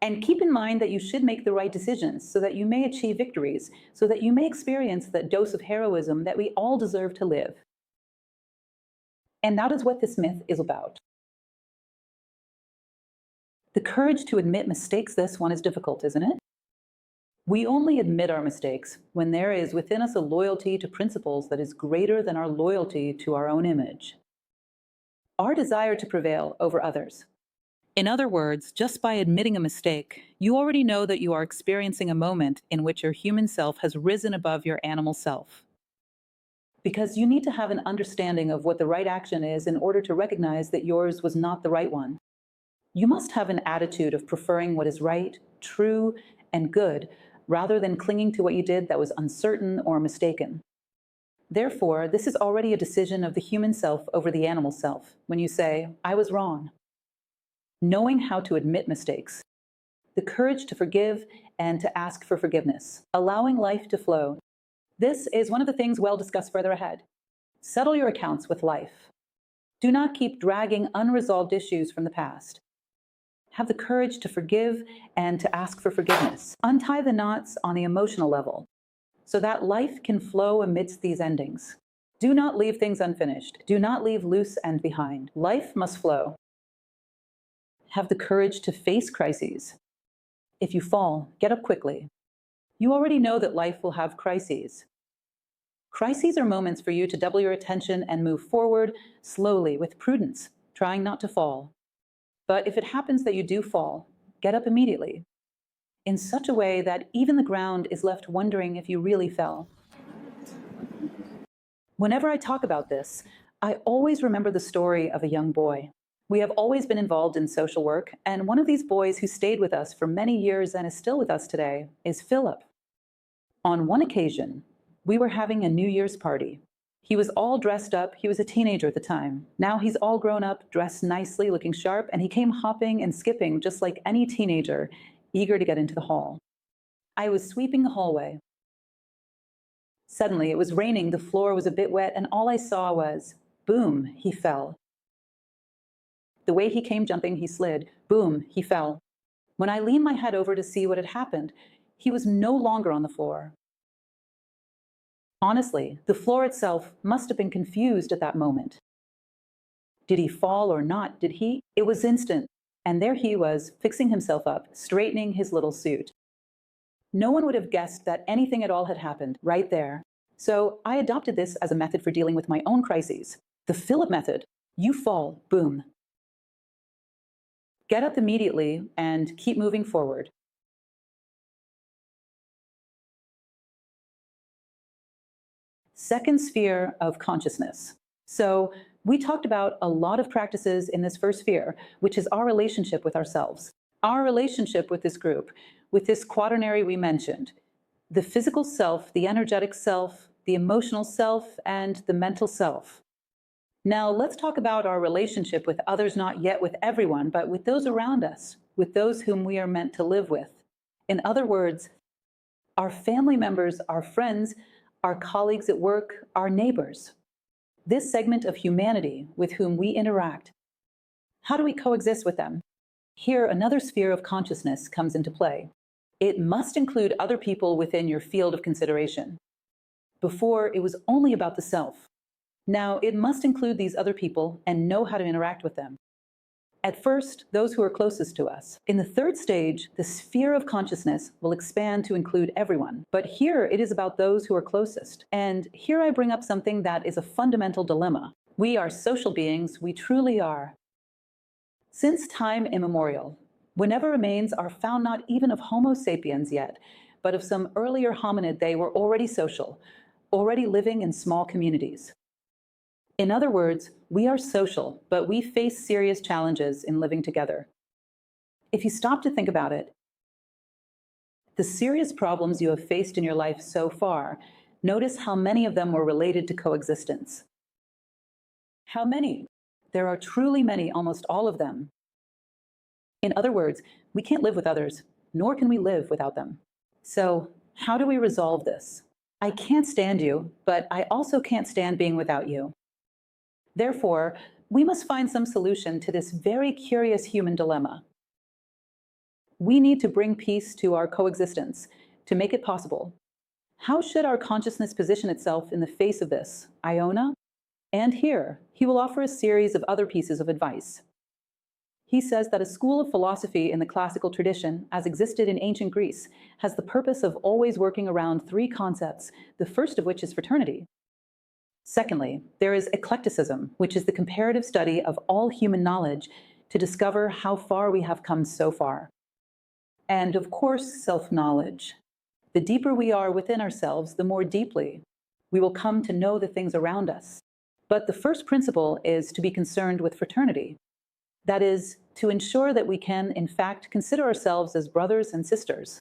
And keep in mind that you should make the right decisions so that you may achieve victories, so that you may experience that dose of heroism that we all deserve to live. And that is what this myth is about. The courage to admit mistakes, this one is difficult, isn't it? We only admit our mistakes when there is within us a loyalty to principles that is greater than our loyalty to our own image. Our desire to prevail over others. In other words, just by admitting a mistake, you already know that you are experiencing a moment in which your human self has risen above your animal self. Because you need to have an understanding of what the right action is in order to recognize that yours was not the right one. You must have an attitude of preferring what is right, true, and good, rather than clinging to what you did that was uncertain or mistaken. Therefore, this is already a decision of the human self over the animal self, when you say, "I was wrong." Knowing how to admit mistakes, the courage to forgive and to ask for forgiveness, allowing life to flow. This is one of the things we'll discuss further ahead. Settle your accounts with life. Do not keep dragging unresolved issues from the past. Have the courage to forgive and to ask for forgiveness. Untie the knots on the emotional level so that life can flow amidst these endings. Do not leave things unfinished. Do not leave loose and behind. Life must flow. Have the courage to face crises. If you fall, get up quickly. You already know that life will have crises. Crises are moments for you to double your attention and move forward slowly with prudence, trying not to fall. But if it happens that you do fall, get up immediately, in such a way that even the ground is left wondering if you really fell. Whenever I talk about this, I always remember the story of a young boy. We have always been involved in social work, and one of these boys who stayed with us for many years and is still with us today is Philip. On one occasion, we were having a New Year's party. He was all dressed up. He was a teenager at the time. Now he's all grown up, dressed nicely, looking sharp, and he came hopping and skipping just like any teenager, eager to get into the hall. I was sweeping the hallway. Suddenly, it was raining, the floor was a bit wet, and all I saw was, boom, he fell. The way he came jumping, he slid. Boom, he fell. When I leaned my head over to see what had happened, he was no longer on the floor. Honestly, the floor itself must have been confused at that moment. Did he fall or not? Did he? It was instant, and there he was, fixing himself up, straightening his little suit. No one would have guessed that anything at all had happened right there. So I adopted this as a method for dealing with my own crises. The Philip method. You fall, boom. Get up immediately and keep moving forward. Second sphere of consciousness. So we talked about a lot of practices in this first sphere, which is our relationship with ourselves, our relationship with this group, with this quaternary we mentioned, the physical self, the energetic self, the emotional self, and the mental self. Now let's talk about our relationship with others, not yet with everyone, but with those around us, with those whom we are meant to live with. In other words, our family members, our friends, our colleagues at work, our neighbors. This segment of humanity with whom we interact. How do we coexist with them? Here, another sphere of consciousness comes into play. It must include other people within your field of consideration. Before, it was only about the self. Now, it must include these other people and know how to interact with them. At first, those who are closest to us. In the third stage, the sphere of consciousness will expand to include everyone. But here, it is about those who are closest. And here I bring up something that is a fundamental dilemma. We are social beings, we truly are. Since time immemorial, whenever remains are found not even of Homo sapiens yet, but of some earlier hominid, they were already social, already living in small communities. In other words, we are social, but we face serious challenges in living together. If you stop to think about it, the serious problems you have faced in your life so far, notice how many of them were related to coexistence. How many? There are truly many, almost all of them. In other words, we can't live with others, nor can we live without them. So, how do we resolve this? I can't stand you, but I also can't stand being without you. Therefore, we must find some solution to this very curious human dilemma. We need to bring peace to our coexistence to make it possible. How should our consciousness position itself in the face of this, Iona? And here, he will offer a series of other pieces of advice. He says that a school of philosophy in the classical tradition, as existed in ancient Greece, has the purpose of always working around three concepts, the first of which is fraternity. Secondly, there is eclecticism, which is the comparative study of all human knowledge to discover how far we have come so far. And of course, self-knowledge. The deeper we are within ourselves, the more deeply we will come to know the things around us. But the first principle is to be concerned with fraternity. That is, to ensure that we can, in fact, consider ourselves as brothers and sisters.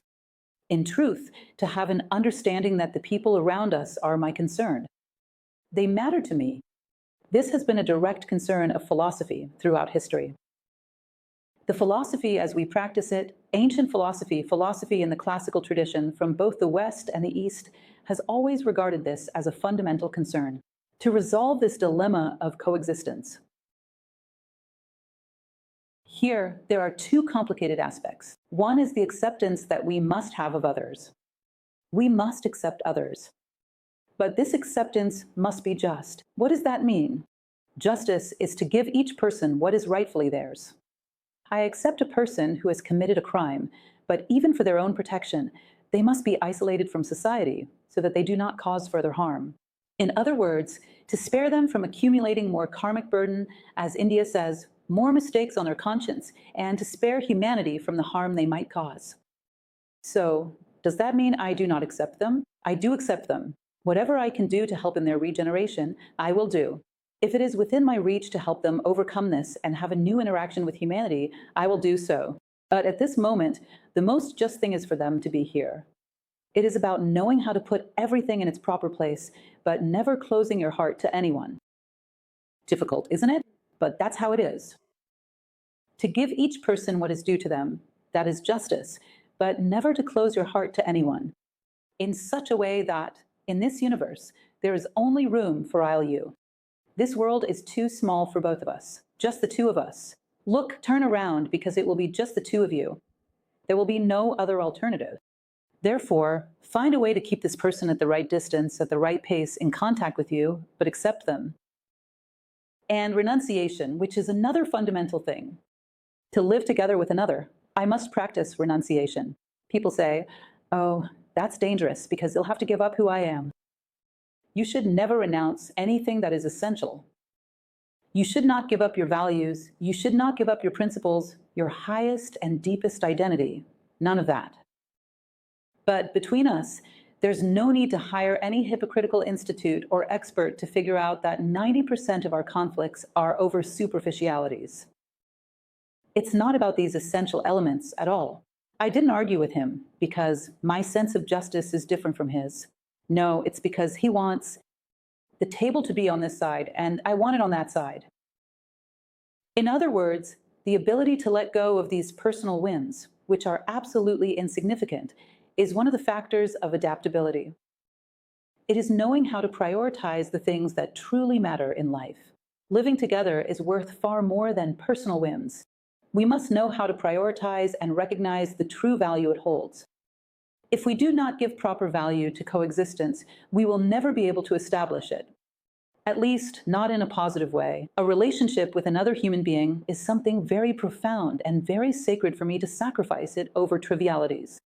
In truth, to have an understanding that the people around us are my concern. They matter to me. This has been a direct concern of philosophy throughout history. The philosophy as we practice it, ancient philosophy, philosophy in the classical tradition from both the West and the East, has always regarded this as a fundamental concern, to resolve this dilemma of coexistence. Here, there are two complicated aspects. One is the acceptance that we must have of others. We must accept others. But this acceptance must be just. What does that mean? Justice is to give each person what is rightfully theirs. I accept a person who has committed a crime, but even for their own protection, they must be isolated from society so that they do not cause further harm. In other words, to spare them from accumulating more karmic burden, as India says, more mistakes on their conscience, and to spare humanity from the harm they might cause. So, does that mean I do not accept them? I do accept them. Whatever I can do to help in their regeneration, I will do. If it is within my reach to help them overcome this and have a new interaction with humanity, I will do so. But at this moment, the most just thing is for them to be here. It is about knowing how to put everything in its proper place, but never closing your heart to anyone. Difficult, isn't it? But that's how it is. To give each person what is due to them, that is justice, but never to close your heart to anyone. In such a way that, in this universe, there is only room for all you. This world is too small for both of us, just the two of us. Look, turn around, because it will be just the two of you. There will be no other alternative. Therefore, find a way to keep this person at the right distance, at the right pace, in contact with you, but accept them. And renunciation, which is another fundamental thing. To live together with another, I must practice renunciation. People say, oh, that's dangerous because you'll have to give up who I am. You should never renounce anything that is essential. You should not give up your values. You should not give up your principles, your highest and deepest identity. None of that. But between us, there's no need to hire any hypocritical institute or expert to figure out that 90% of our conflicts are over superficialities. It's not about these essential elements at all. I didn't argue with him because my sense of justice is different from his. No, it's because he wants the table to be on this side, and I want it on that side. In other words, the ability to let go of these personal wins, which are absolutely insignificant, is one of the factors of adaptability. It is knowing how to prioritize the things that truly matter in life. Living together is worth far more than personal whims. We must know how to prioritize and recognize the true value it holds. If we do not give proper value to coexistence, we will never be able to establish it. At least, not in a positive way. A relationship with another human being is something very profound and very sacred for me to sacrifice it over trivialities.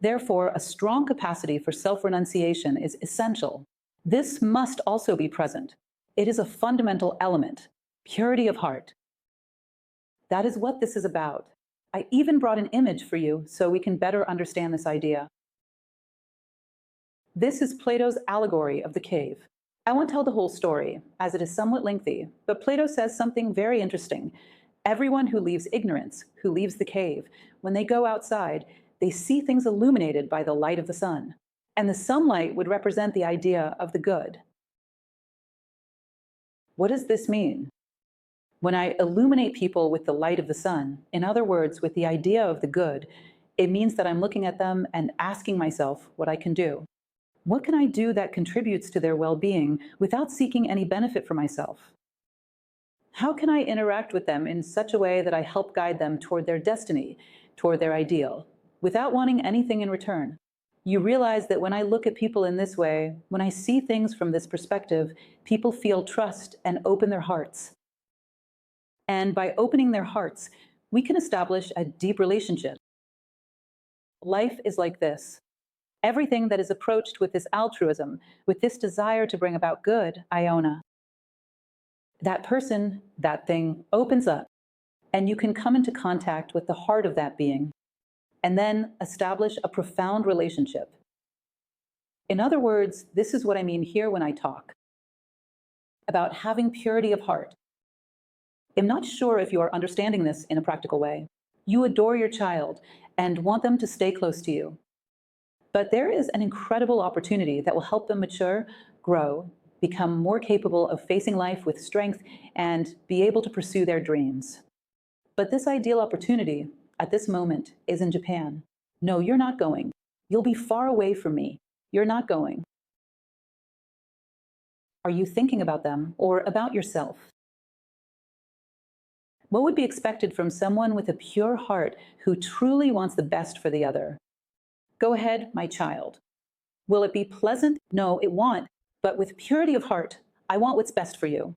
Therefore, a strong capacity for self-renunciation is essential. This must also be present. It is a fundamental element, purity of heart. That is what this is about. I even brought an image for you so we can better understand this idea. This is Plato's allegory of the cave. I won't tell the whole story, as it is somewhat lengthy, but Plato says something very interesting. Everyone who leaves ignorance, who leaves the cave, when they go outside, they see things illuminated by the light of the sun. And the sunlight would represent the idea of the good. What does this mean? When I illuminate people with the light of the sun, in other words, with the idea of the good, it means that I'm looking at them and asking myself what I can do. What can I do that contributes to their well-being without seeking any benefit for myself? How can I interact with them in such a way that I help guide them toward their destiny, toward their ideal, without wanting anything in return. You realize that when I look at people in this way, when I see things from this perspective, people feel trust and open their hearts. And by opening their hearts, we can establish a deep relationship. Life is like this. Everything that is approached with this altruism, with this desire to bring about good, Iona, that person, that thing opens up, and you can come into contact with the heart of that being, and then establish a profound relationship. In other words, this is what I mean here when I talk about having purity of heart. I'm not sure if you are understanding this in a practical way. You adore your child and want them to stay close to you. But there is an incredible opportunity that will help them mature, grow, become more capable of facing life with strength, and be able to pursue their dreams. But this ideal opportunity at this moment is in Japan. No, you're not going. You'll be far away from me. You're not going. Are you thinking about them or about yourself? What would be expected from someone with a pure heart who truly wants the best for the other? Go ahead, my child. Will it be pleasant? No, it won't. But with purity of heart, I want what's best for you.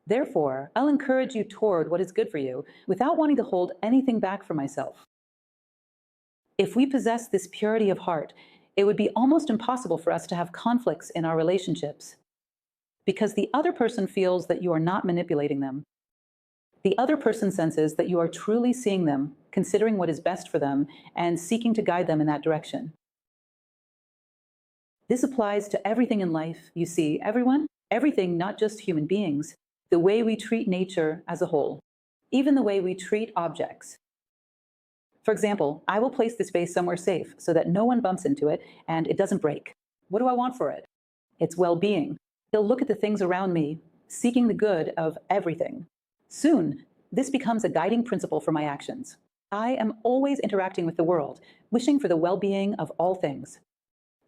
Therefore, I'll encourage you toward what is good for you without wanting to hold anything back for myself. If we possess this purity of heart, it would be almost impossible for us to have conflicts in our relationships, because the other person feels that you are not manipulating them. The other person senses that you are truly seeing them, considering what is best for them, and seeking to guide them in that direction. This applies to everything in life, you see, everyone, everything, not just human beings, the way we treat nature as a whole, even the way we treat objects. For example, I will place this vase somewhere safe so that no one bumps into it and it doesn't break. What do I want for it? Its well-being. They'll look at the things around me, seeking the good of everything. Soon, this becomes a guiding principle for my actions. I am always interacting with the world, wishing for the well-being of all things.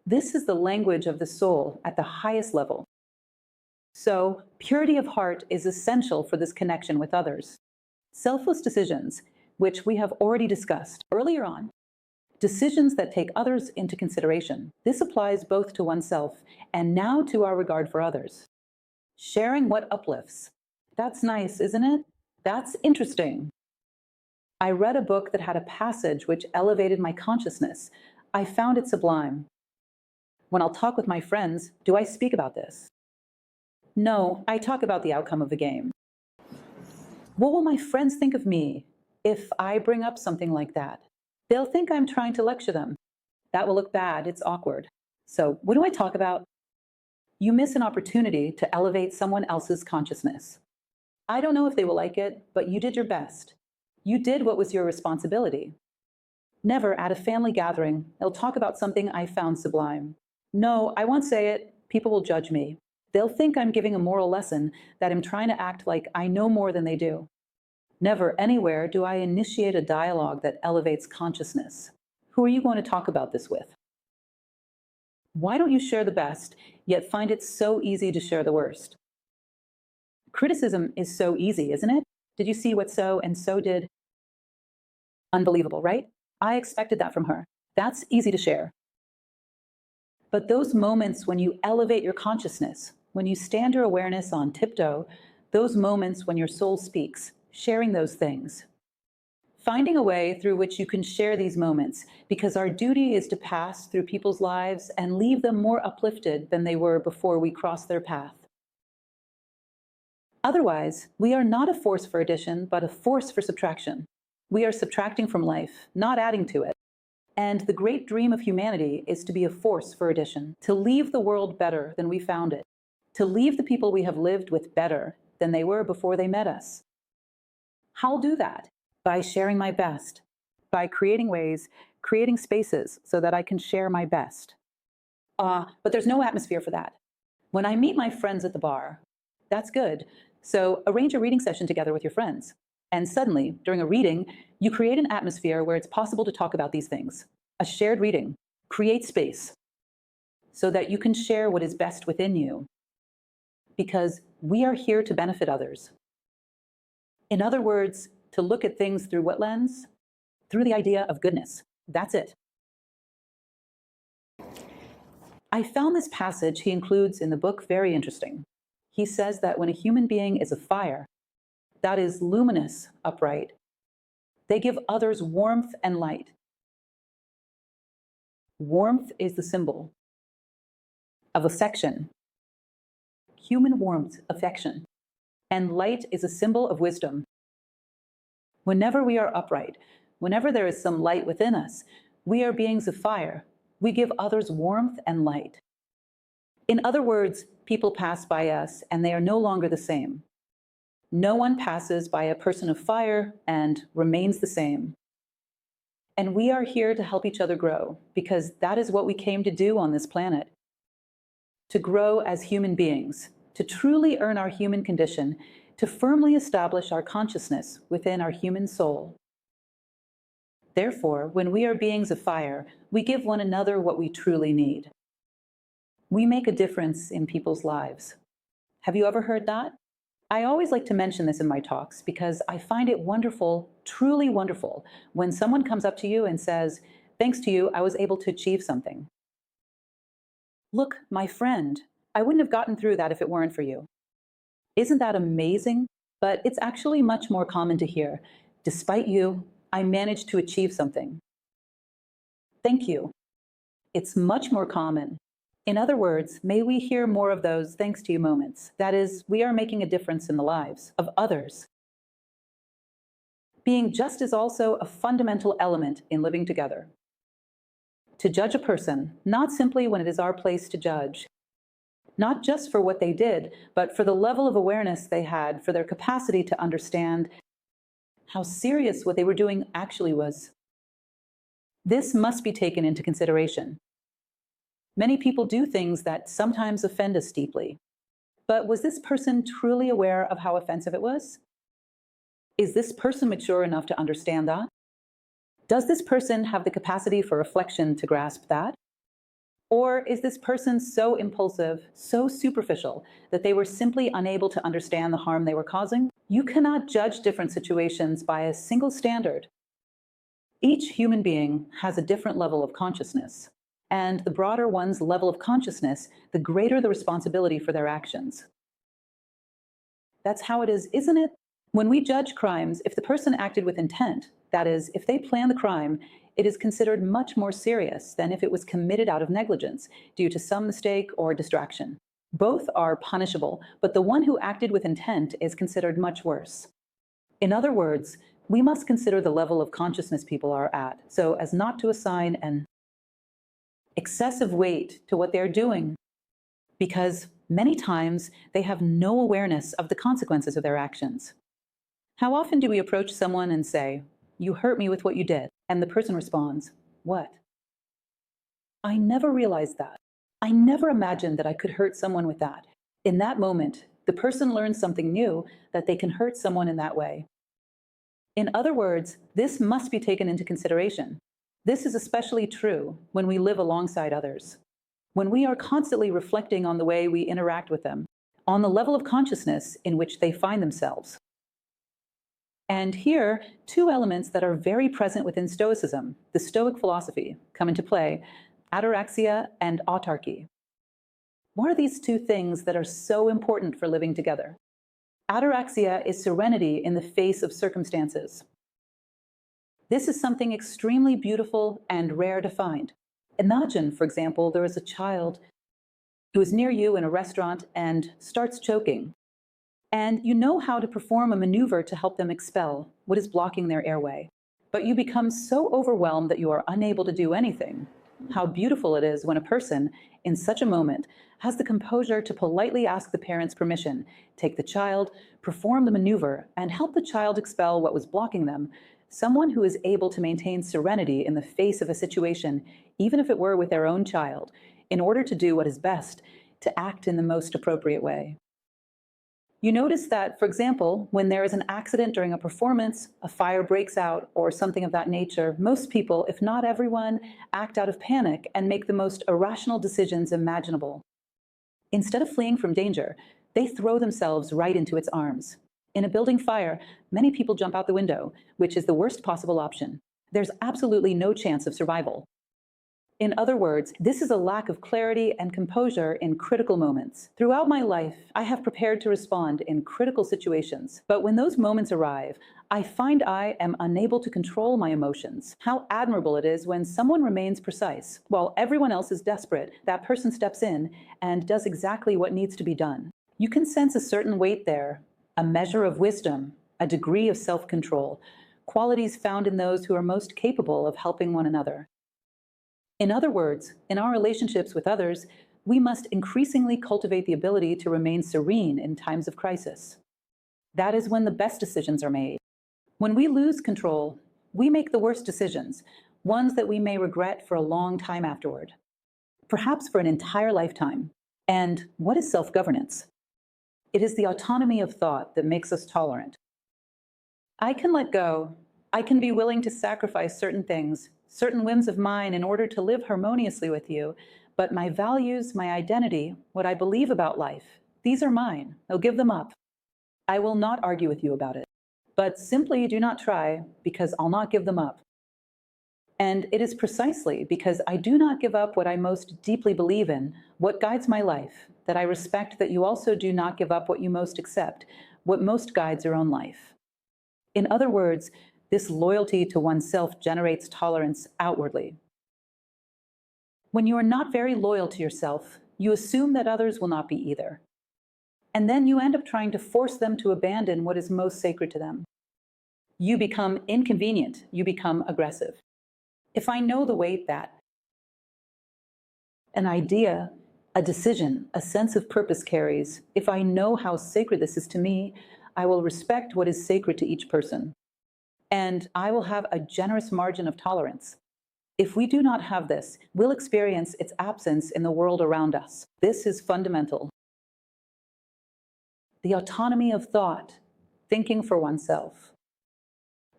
This is the language of the soul at the highest level. So, purity of heart is essential for this connection with others. Selfless decisions, which we have already discussed earlier on, decisions that take others into consideration. This applies both to oneself and now to our regard for others. Sharing what uplifts. That's nice, isn't it? That's interesting. I read a book that had a passage which elevated my consciousness. I found it sublime. When I'll talk with my friends, do I speak about this? No, I talk about the outcome of the game. What will my friends think of me if I bring up something like that? They'll think I'm trying to lecture them. That will look bad, it's awkward. So what do I talk about? You miss an opportunity to elevate someone else's consciousness. I don't know if they will like it, but you did your best. You did what was your responsibility. Never at a family gathering, they'll talk about something I found sublime. No, I won't say it. People will judge me. They'll think I'm giving a moral lesson, that I'm trying to act like I know more than they do. Never anywhere do I initiate a dialogue that elevates consciousness. Who are you going to talk about this with? Why don't you share the best, yet find it so easy to share the worst? Criticism is so easy, isn't it? Did you see what so and so did? Unbelievable, right? I expected that from her. That's easy to share. But those moments when you elevate your consciousness, when you stand your awareness on tiptoe, those moments when your soul speaks, sharing those things. Finding a way through which you can share these moments, because our duty is to pass through people's lives and leave them more uplifted than they were before we crossed their path. Otherwise, we are not a force for addition, but a force for subtraction. We are subtracting from life, not adding to it. And the great dream of humanity is to be a force for addition, to leave the world better than we found it, to leave the people we have lived with better than they were before they met us. How'll do that? By sharing my best, by creating ways, creating spaces so that I can share my best. But there's no atmosphere for that. When I meet my friends at the bar, that's good. So arrange a reading session together with your friends. And suddenly, during a reading, you create an atmosphere where it's possible to talk about these things. A shared reading. Create space so that you can share what is best within you. Because we are here to benefit others. In other words, to look at things through what lens? through the idea of goodness. That's it. I found this passage he includes in the book very interesting. He says that when a human being is a fire, that is luminous, upright, they give others warmth and light. Warmth is the symbol of affection, human warmth, affection, and light is a symbol of wisdom. Whenever we are upright, whenever there is some light within us, we are beings of fire. We give others warmth and light. In other words, people pass by us and they are no longer the same. No one passes by a person of fire and remains the same. And we are here to help each other grow, because that is what we came to do on this planet. To grow as human beings, to truly earn our human condition, to firmly establish our consciousness within our human soul. Therefore, when we are beings of fire, we give one another what we truly need. We make a difference in people's lives. Have you ever heard that? I always like to mention this in my talks because I find it wonderful, truly wonderful, when someone comes up to you and says, "Thanks to you, I was able to achieve something." Look, my friend, I wouldn't have gotten through that if it weren't for you. Isn't that amazing? But it's actually much more common to hear, "Despite you, I managed to achieve something." Thank you. It's much more common. In other words, may we hear more of those thanks to you moments. That is, we are making a difference in the lives of others. Being just is also a fundamental element in living together. To judge a person, not simply when it is our place to judge, not just for what they did, but for the level of awareness they had, for their capacity to understand how serious what they were doing actually was. This must be taken into consideration. Many people do things that sometimes offend us deeply. But was this person truly aware of how offensive it was? Is this person mature enough to understand that? Does this person have the capacity for reflection to grasp that? Or is this person so impulsive, so superficial, that they were simply unable to understand the harm they were causing? You cannot judge different situations by a single standard. Each human being has a different level of consciousness, and the broader one's level of consciousness, the greater the responsibility for their actions. That's how it is, isn't it? When we judge crimes, if the person acted with intent, that is, if they planned the crime, it is considered much more serious than if it was committed out of negligence due to some mistake or distraction. Both are punishable, but the one who acted with intent is considered much worse. In other words, we must consider the level of consciousness people are at, so as not to assign an excessive weight to what they're doing, because many times they have no awareness of the consequences of their actions. How often do we approach someone and say, "You hurt me with what you did," and the person responds, "What?" I never realized that. I never imagined that I could hurt someone with that. In that moment, the person learns something new, that they can hurt someone in that way. In other words, this must be taken into consideration. This is especially true when we live alongside others. When we are constantly reflecting on the way we interact with them, on the level of consciousness in which they find themselves. And here, two elements that are very present within Stoicism, the Stoic philosophy, come into play: ataraxia and autarky. What are these two things that are so important for living together? Ataraxia is serenity in the face of circumstances. This is something extremely beautiful and rare to find. Imagine, for example, there is a child who is near you in a restaurant and starts choking. And you know how to perform a maneuver to help them expel what is blocking their airway. But you become so overwhelmed that you are unable to do anything. How beautiful it is when a person, in such a moment, has the composure to politely ask the parents' permission, take the child, perform the maneuver, and help the child expel what was blocking them. Someone who is able to maintain serenity in the face of a situation, even if it were with their own child, in order to do what is best, to act in the most appropriate way. You notice that, for example, when there is an accident during a performance, a fire breaks out, or something of that nature, most people, if not everyone, act out of panic and make the most irrational decisions imaginable. Instead of fleeing from danger, they throw themselves right into its arms. In a building fire, many people jump out the window, which is the worst possible option. there's absolutely no chance of survival. In other words, this is a lack of clarity and composure in critical moments. Throughout my life, I have prepared to respond in critical situations, but when those moments arrive, I find I am unable to control my emotions. How admirable it is when someone remains precise. While everyone else is desperate, that person steps in and does exactly what needs to be done. You can sense a certain weight there, a measure of wisdom, a degree of self-control, qualities found in those who are most capable of helping one another. In other words, in our relationships with others, we must increasingly cultivate the ability to remain serene in times of crisis. That is when the best decisions are made. When we lose control, we make the worst decisions, ones that we may regret for a long time afterward, perhaps for an entire lifetime. And what is self-governance? It is the autonomy of thought that makes us tolerant. I can let go. I can be willing to sacrifice certain things, certain whims of mine in order to live harmoniously with you, but my values, my identity, what I believe about life, these are mine. I'll give them up. I will not argue with you about it, but simply do not try, because I'll not give them up. And it is precisely because I do not give up what I most deeply believe in, what guides my life, that I respect that you also do not give up what you most accept, what most guides your own life. In other words, this loyalty to oneself generates tolerance outwardly. When you are not very loyal to yourself, you assume that others will not be either. And then you end up trying to force them to abandon what is most sacred to them. You become inconvenient, you become aggressive. If I know the weight that an idea, a decision, a sense of purpose carries, if I know how sacred this is to me, I will respect what is sacred to each person. And I will have a generous margin of tolerance. If we do not have this, we'll experience its absence in the world around us. This is fundamental. The autonomy of thought, thinking for oneself.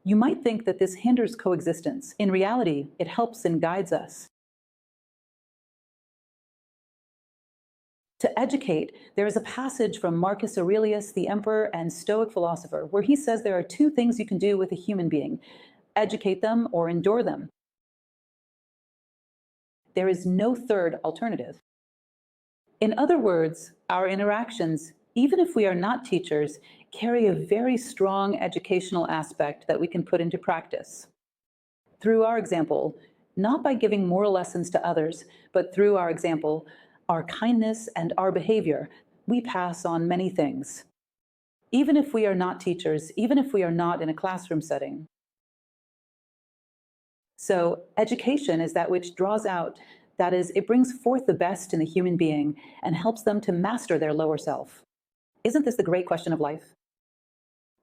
You might think that this hinders coexistence. In reality, it helps and guides us. To educate, there is a passage from Marcus Aurelius, the emperor and Stoic philosopher, where he says there are two things you can do with a human being: educate them or endure them. There is no third alternative. In other words, our interactions, even if we are not teachers, carry a very strong educational aspect that we can put into practice. Through our example, not by giving moral lessons to others, but through our example, our kindness and our behavior, we pass on many things. Even if we are not teachers, even if we are not in a classroom setting. So education is that which draws out, that is, it brings forth the best in the human being and helps them to master their lower self. Isn't this the great question of life?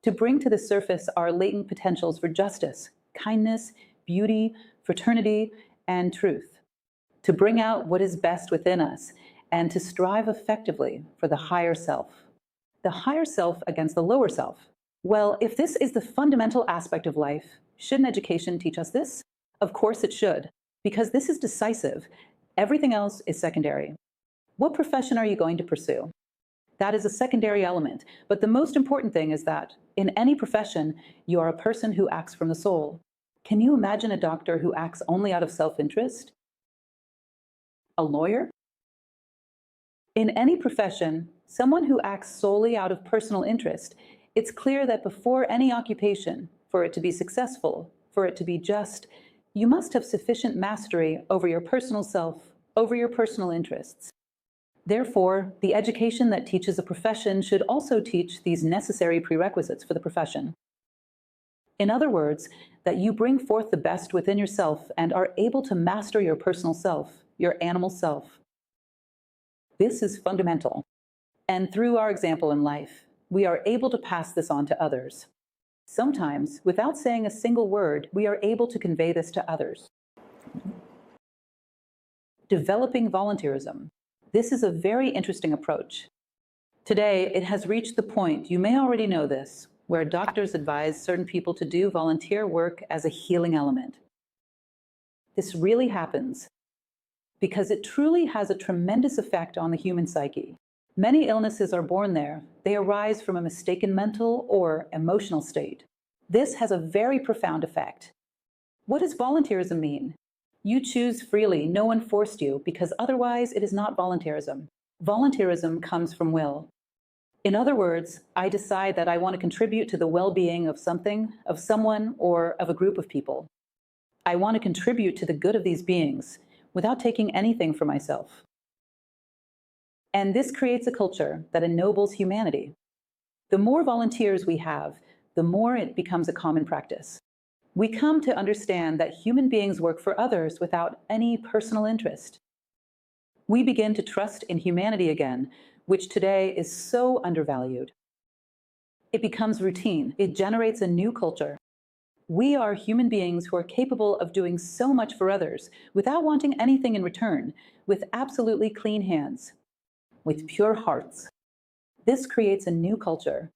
To bring to the surface our latent potentials for justice, kindness, beauty, fraternity, and truth. To bring out what is best within us, and to strive effectively for the higher self. The higher self against the lower self. Well, if this is the fundamental aspect of life, shouldn't education teach us this? Of course it should, because this is decisive. Everything else is secondary. What profession are you going to pursue? That is a secondary element, but the most important thing is that, in any profession, you are a person who acts from the soul. Can you imagine a doctor who acts only out of self-interest? A lawyer? In any profession, someone who acts solely out of personal interest, it's clear that before any occupation, for it to be successful, for it to be just, you must have sufficient mastery over your personal self, over your personal interests. Therefore, the education that teaches a profession should also teach these necessary prerequisites for the profession. In other words, that you bring forth the best within yourself and are able to master your personal self, your animal self. This is fundamental. And through our example in life, we are able to pass this on to others. Sometimes, without saying a single word, we are able to convey this to others. Developing volunteerism. This is a very interesting approach. Today, it has reached the point, you may already know this, where doctors advise certain people to do volunteer work as a healing element. This really happens because it truly has a tremendous effect on the human psyche. Many illnesses are born there. They arise from a mistaken mental or emotional state. This has a very profound effect. What does volunteerism mean? You choose freely, no one forced you, because otherwise it is not volunteerism. Volunteerism comes from will. In other words, I decide that I want to contribute to the well-being of something, of someone, or of a group of people. I want to contribute to the good of these beings without taking anything for myself. And this creates a culture that ennobles humanity. The more volunteers we have, the more it becomes a common practice. We come to understand that human beings work for others without any personal interest. We begin to trust in humanity again, which today is so undervalued. It becomes routine. It generates a new culture. We are human beings who are capable of doing so much for others without wanting anything in return, with absolutely clean hands, with pure hearts. This creates a new culture.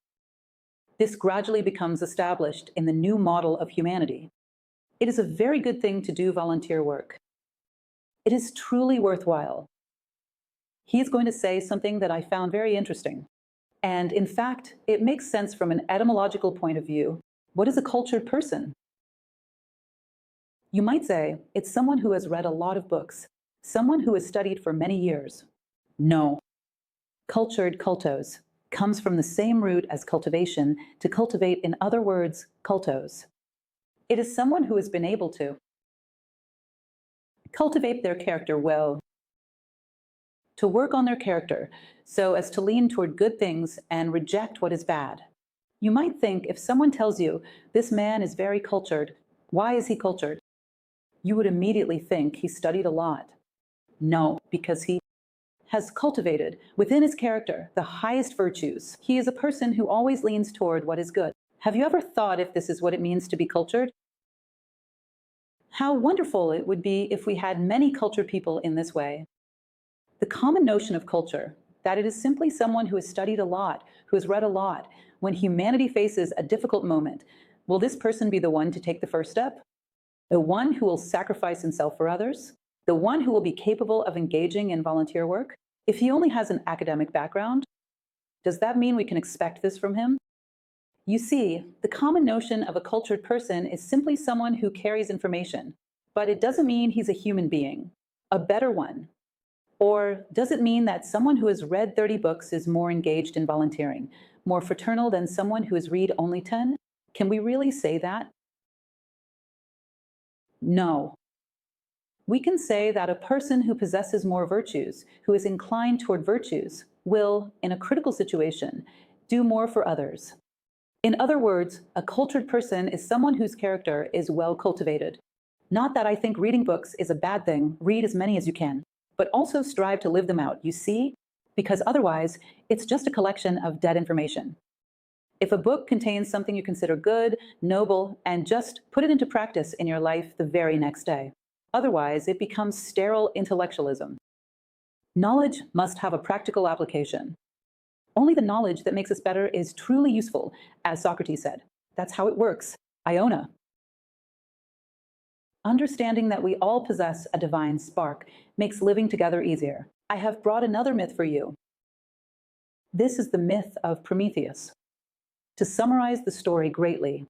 This gradually becomes established in the new model of humanity. It is a very good thing to do volunteer work. It is truly worthwhile. He is going to say something that I found very interesting. And in fact, it makes sense from an etymological point of view. What is a cultured person? You might say it's someone who has read a lot of books, someone who has studied for many years. No. Cultured, cultos, comes from the same root as cultivation, to cultivate, in other words, cultos. It is someone who has been able to cultivate their character well, to work on their character so as to lean toward good things and reject what is bad. You might think if someone tells you, this man is very cultured, why is he cultured? You would immediately think he studied a lot. No, because he has cultivated within his character the highest virtues. He is a person who always leans toward what is good. Have you ever thought if this is what it means to be cultured? How wonderful it would be if we had many cultured people in this way. The common notion of culture, that it is simply someone who has studied a lot, who has read a lot. When humanity faces a difficult moment, will this person be the one to take the first step? The one who will sacrifice himself for others? The one who will be capable of engaging in volunteer work? If he only has an academic background, does that mean we can expect this from him? You see, the common notion of a cultured person is simply someone who carries information, but it doesn't mean he's a human being, a better one. Or does it mean that someone who has read 30 books is more engaged in volunteering, more fraternal than someone who has read only 10? Can we really say that? No. We can say that a person who possesses more virtues, who is inclined toward virtues, will, in a critical situation, do more for others. In other words, a cultured person is someone whose character is well cultivated. Not that I think reading books is a bad thing, read as many as you can, but also strive to live them out, you see? Because otherwise, it's just a collection of dead information. If a book contains something you consider good, noble, and just put it into practice in your life the very next day. Otherwise, it becomes sterile intellectualism. Knowledge must have a practical application. Only the knowledge that makes us better is truly useful, as Socrates said. That's how it works. Iona. Understanding that we all possess a divine spark makes living together easier. I have brought another myth for you. This is the myth of Prometheus. To summarize the story greatly,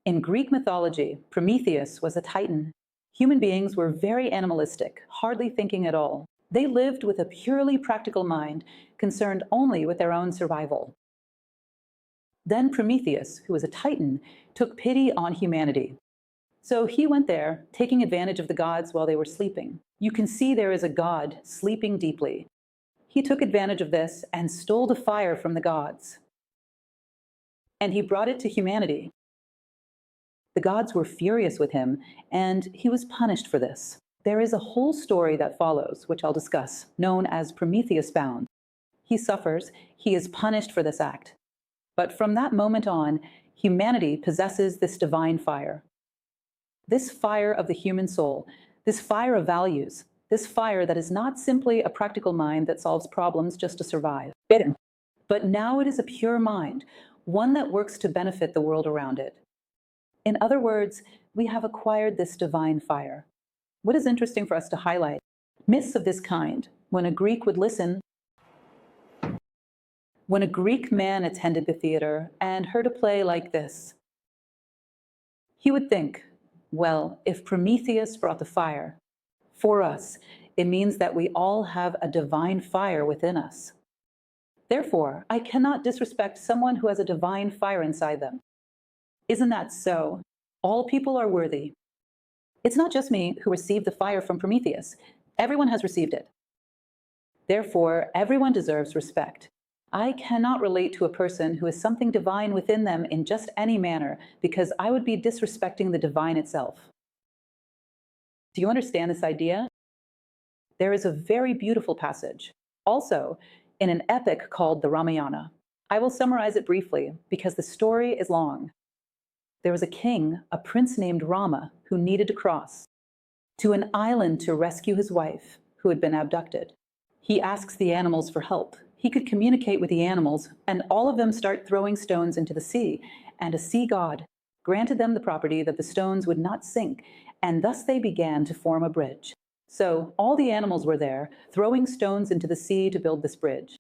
in Greek mythology, Prometheus was a titan. Human beings were very animalistic, hardly thinking at all. They lived with a purely practical mind, concerned only with their own survival. Then Prometheus, who was a titan, took pity on humanity. So he went there, taking advantage of the gods while they were sleeping. You can see there is a god sleeping deeply. He took advantage of this and stole the fire from the gods. And he brought it to humanity. The gods were furious with him, and he was punished for this. There is a whole story that follows, which I'll discuss, known as Prometheus Bound. He suffers, he is punished for this act. But from that moment on, humanity possesses this divine fire. This fire of the human soul, this fire of values, this fire that is not simply a practical mind that solves problems just to survive. But now it is a pure mind, one that works to benefit the world around it. In other words, we have acquired this divine fire. What is interesting for us to highlight? Myths of this kind, when a Greek would listen, when a Greek man attended the theater and heard a play like this, he would think, Well, if Prometheus brought the fire, for us, it means that we all have a divine fire within us. Therefore, I cannot disrespect someone who has a divine fire inside them. Isn't that so? All people are worthy. It's not just me who received the fire from Prometheus. Everyone has received it. Therefore, everyone deserves respect. I cannot relate to a person who has something divine within them in just any manner, because I would be disrespecting the divine itself. Do you understand this idea? There is a very beautiful passage, also in an epic called the Ramayana. I will summarize it briefly because the story is long. There was a king, a prince named Rama, who needed to cross to an island to rescue his wife, who had been abducted. He asks the animals for help. He could communicate with the animals, and all of them start throwing stones into the sea, and a sea god granted them the property that the stones would not sink, and thus they began to form a bridge. So all the animals were there, throwing stones into the sea to build this bridge.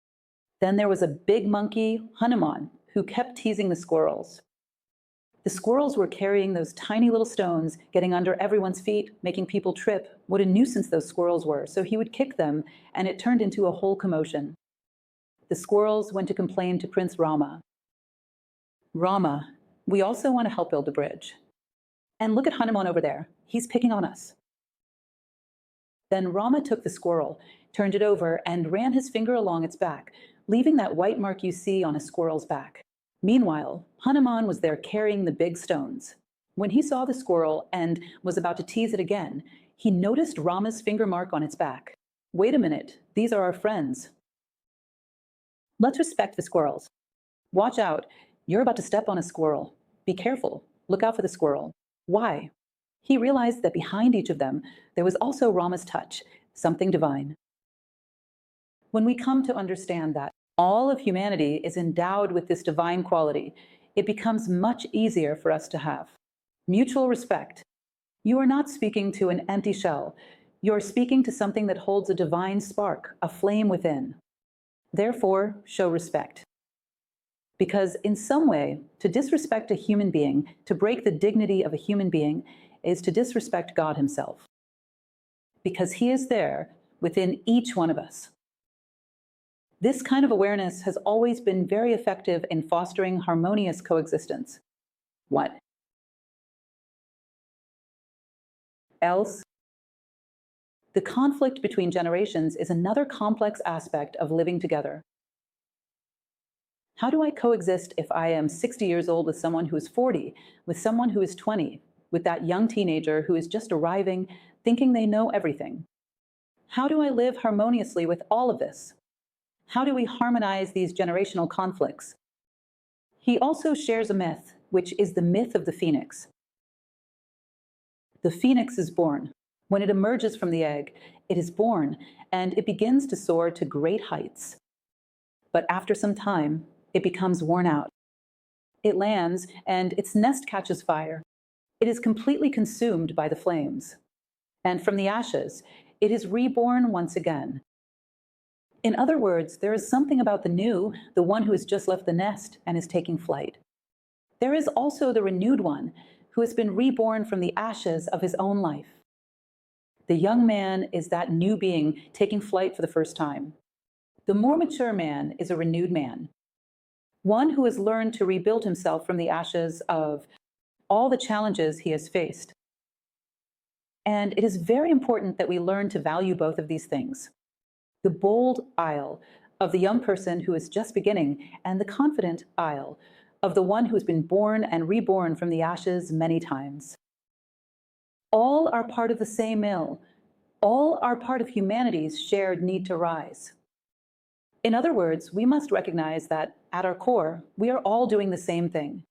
Then there was a big monkey, Hanuman, who kept teasing the squirrels. The squirrels were carrying those tiny little stones, getting under everyone's feet, making people trip. What a nuisance those squirrels were. So he would kick them, and it turned into a whole commotion. The squirrels went to complain to Prince Rama. Rama, we also want to help build a bridge. And look at Hanuman over there. He's picking on us. Then Rama took the squirrel, turned it over, and ran his finger along its back, leaving that white mark you see on a squirrel's back. Meanwhile, Hanuman was there carrying the big stones. When he saw the squirrel and was about to tease it again, he noticed Rama's finger mark on its back. Wait a minute, these are our friends. Let's respect the squirrels. Watch out, you're about to step on a squirrel. Be careful, look out for the squirrel. Why? He realized that behind each of them, there was also Rama's touch, something divine. When we come to understand that all of humanity is endowed with this divine quality, it becomes much easier for us to have. Mutual respect. You are not speaking to an empty shell. You are speaking to something that holds a divine spark, a flame within. Therefore, show respect. Because in some way, to disrespect a human being, to break the dignity of a human being, is to disrespect God himself. Because he is there within each one of us. This kind of awareness has always been very effective in fostering harmonious coexistence. What else? The conflict between generations is another complex aspect of living together. How do I coexist if I am 60 years old with someone who is 40, with someone who is 20, with that young teenager who is just arriving, thinking they know everything? How do I live harmoniously with all of this? How do we harmonize these generational conflicts? He also shares a myth, which is the myth of the phoenix. The phoenix is born. When it emerges from the egg, it is born, and it begins to soar to great heights. But after some time, it becomes worn out. It lands, and its nest catches fire. It is completely consumed by the flames. And from the ashes, it is reborn once again. In other words, there is something about the new, the one who has just left the nest and is taking flight. There is also the renewed one, who has been reborn from the ashes of his own life. The young man is that new being taking flight for the first time. The more mature man is a renewed man, one who has learned to rebuild himself from the ashes of all the challenges he has faced. And it is very important that we learn to value both of these things. The bold isle of the young person who is just beginning, and the confident isle of the one who has been born and reborn from the ashes many times. All are part of the same mill. All are part of humanity's shared need to rise. In other words, we must recognize that at our core, we are all doing the same thing.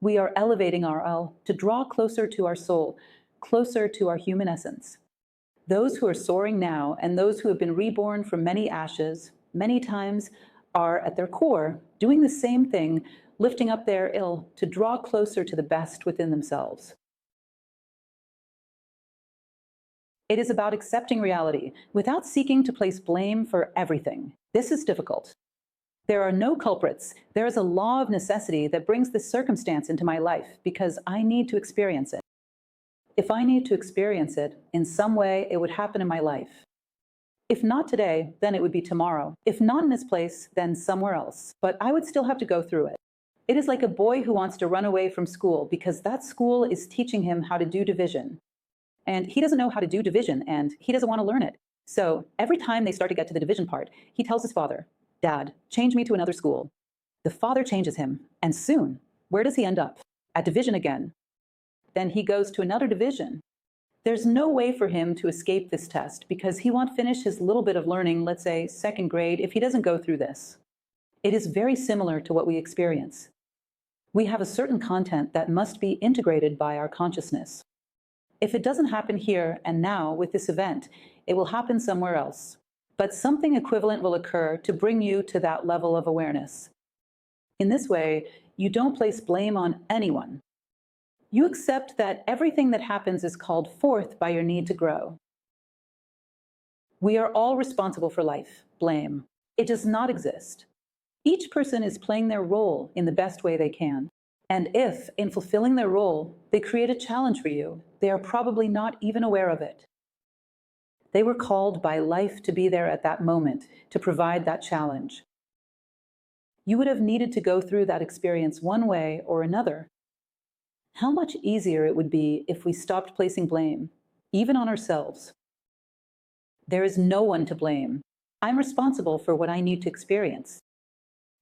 We are elevating our all to draw closer to our soul, closer to our human essence. Those who are soaring now and those who have been reborn from many ashes, many times, are at their core doing the same thing, lifting up their ill to draw closer to the best within themselves. It is about accepting reality without seeking to place blame for everything. This is difficult. There are no culprits. There is a law of necessity that brings this circumstance into my life because I need to experience it. If I need to experience it, in some way, it would happen in my life. If not today, then it would be tomorrow. If not in this place, then somewhere else. But I would still have to go through it. It is like a boy who wants to run away from school because that school is teaching him how to do division. And he doesn't know how to do division, and he doesn't want to learn it. So every time they start to get to the division part, he tells his father, "Dad, change me to another school." The father changes him, and soon, where does he end up? At division again. Then he goes to another division. There's no way for him to escape this test because he won't finish his little bit of learning, let's say second grade, if he doesn't go through this. It is very similar to what we experience. We have a certain content that must be integrated by our consciousness. If it doesn't happen here and now with this event, it will happen somewhere else. But something equivalent will occur to bring you to that level of awareness. In this way, you don't place blame on anyone. You accept that everything that happens is called forth by your need to grow. We are all responsible for life. Blame. It does not exist. Each person is playing their role in the best way they can. And if, in fulfilling their role, they create a challenge for you, they are probably not even aware of it. They were called by life to be there at that moment, to provide that challenge. You would have needed to go through that experience one way or another. How much easier it would be if we stopped placing blame, even on ourselves. There is no one to blame. I'm responsible for what I need to experience.